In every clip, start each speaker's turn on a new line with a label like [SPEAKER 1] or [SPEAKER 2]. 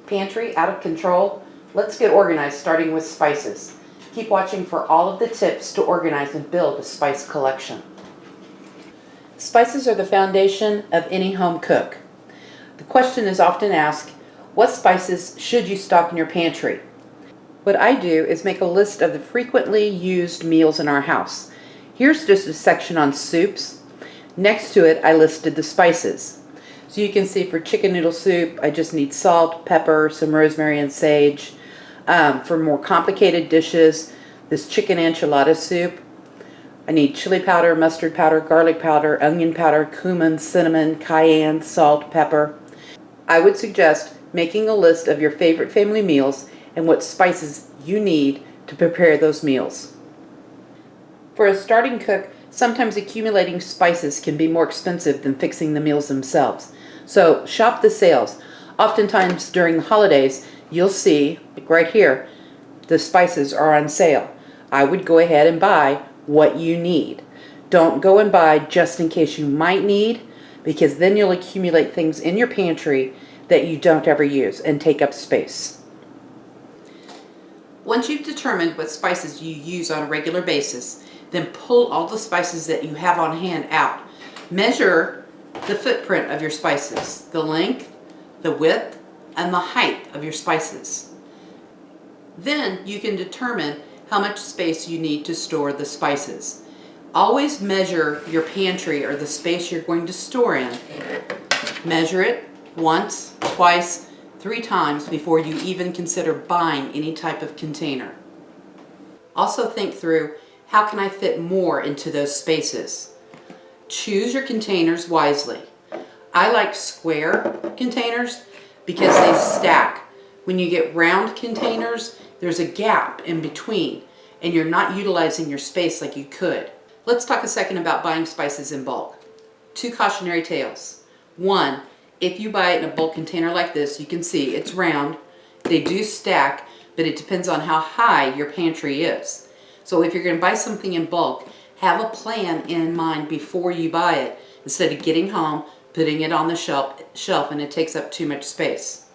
[SPEAKER 1] Pantry out of control? Let's get organized, starting with spices. Keep watching for all of the tips to organize and build a spice collection. Spices are the foundation of any home cook. The question is often asked, what spices should you stock in your pantry? What I do is make a list of the frequently used meals in our house. Here's just a section on soups. Next to it, I listed the spices. So you can see for chicken noodle soup, I just need salt, pepper, some rosemary and sage. For more complicated dishes, this chicken enchilada soup, I need chili powder, mustard powder, garlic powder, onion powder, cumin, cinnamon, cayenne, salt, pepper. I would suggest making a list of your favorite family meals and what spices you need to prepare those meals. For a starting cook, sometimes accumulating spices can be more expensive than fixing the meals themselves. So shop the sales. Oftentimes during the holidays, you'll see, like right here, the spices are on sale. I would go ahead and buy what you need. Don't go and buy just in case you might need, because then you'll accumulate things in your pantry that you don't ever use and take up space. Once you've determined what spices you use on a regular basis, then pull all the spices that you have on hand out. Measure the footprint of your spices, the length, the width, and the height of your spices. Then you can determine how much space you need to store the spices. Always measure your pantry or the space you're going to store in. Measure it once, twice, 3 times before you even consider buying any type of container. Also think through, how can I fit more into those spaces? Choose your containers wisely. I like square containers because they stack. When you get round containers, there's a gap in between and you're not utilizing your space like you could. Let's talk a second about buying spices in bulk. 2 cautionary tales. 1, if you buy it in a bulk container like this, you can see it's round. They do stack, but it depends on how high your pantry is. So if you're going to buy something in bulk, have a plan in mind before you buy it, instead of getting home, putting it on the shelf and it takes up too much space.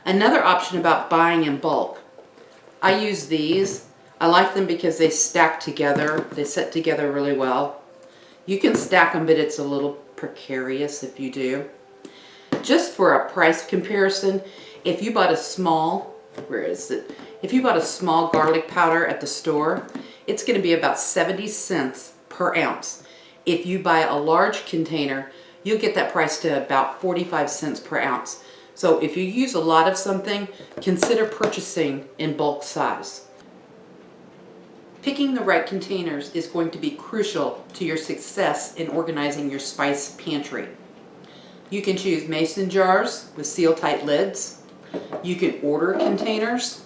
[SPEAKER 1] Another option about buying in bulk, I use these. I like them because they stack together. They set together really well. You can stack them, but it's a little precarious if you do. Just for a price comparison, if you bought a small, If you bought a small garlic powder at the store, it's going to be about 70 cents per ounce. If you buy a large container, you'll get that price to about 45 cents per ounce. So if you use a lot of something, consider purchasing in bulk size. Picking the right containers is going to be crucial to your success in organizing your spice pantry. You can choose mason jars with seal-tight lids. You can order containers.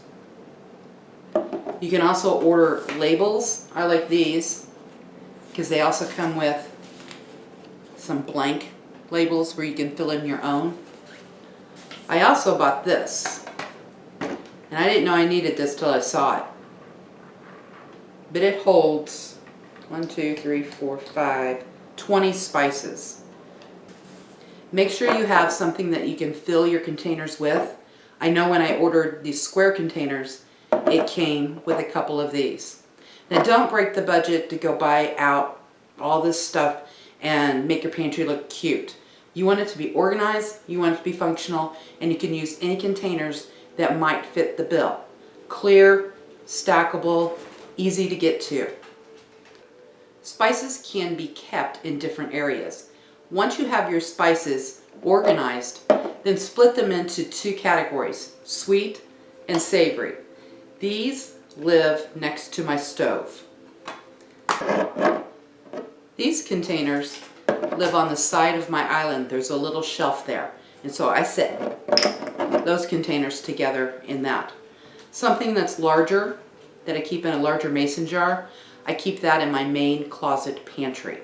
[SPEAKER 1] You can also order labels. I like these because they also come with some blank labels where you can fill in your own. I also bought this, and I didn't know I needed this till I saw it. But it holds 20 spices. Make sure you have something that you can fill your containers with. I know when I ordered these square containers, it came with a couple of these. Now don't break the budget to go buy out all this stuff and make your pantry look cute. You want it to be organized, you want it to be functional, and you can use any containers that might fit the bill. Clear, stackable, easy to get to. Spices can be kept in different areas. Once you have your spices organized, then split them into 2 categories, sweet and savory. These live next to my stove. These containers live on the side of my island. There's a little shelf there, and so I set those containers together in that. Something that's larger, that I keep in a larger mason jar, I keep that in my main closet pantry.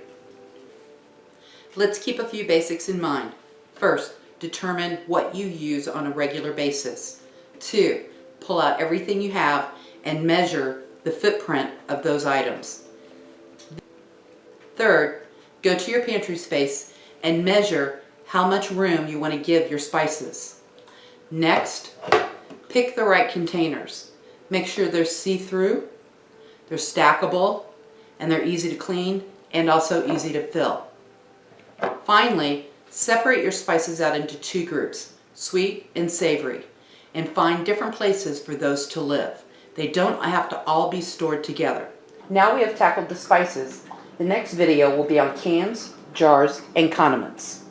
[SPEAKER 1] Let's keep a few basics in mind. First, determine what you use on a regular basis. 2, pull out everything you have and measure the footprint of those items. Third, go to your pantry space and measure how much room you want to give your spices. Next, pick the right containers. Make sure they're see-through, they're stackable, and they're easy to clean and also easy to fill. Finally, separate your spices out into two groups, sweet and savory, and find different places for those to live. They don't have to all be stored together. Now we have tackled the spices. The next video will be on cans, jars, and condiments.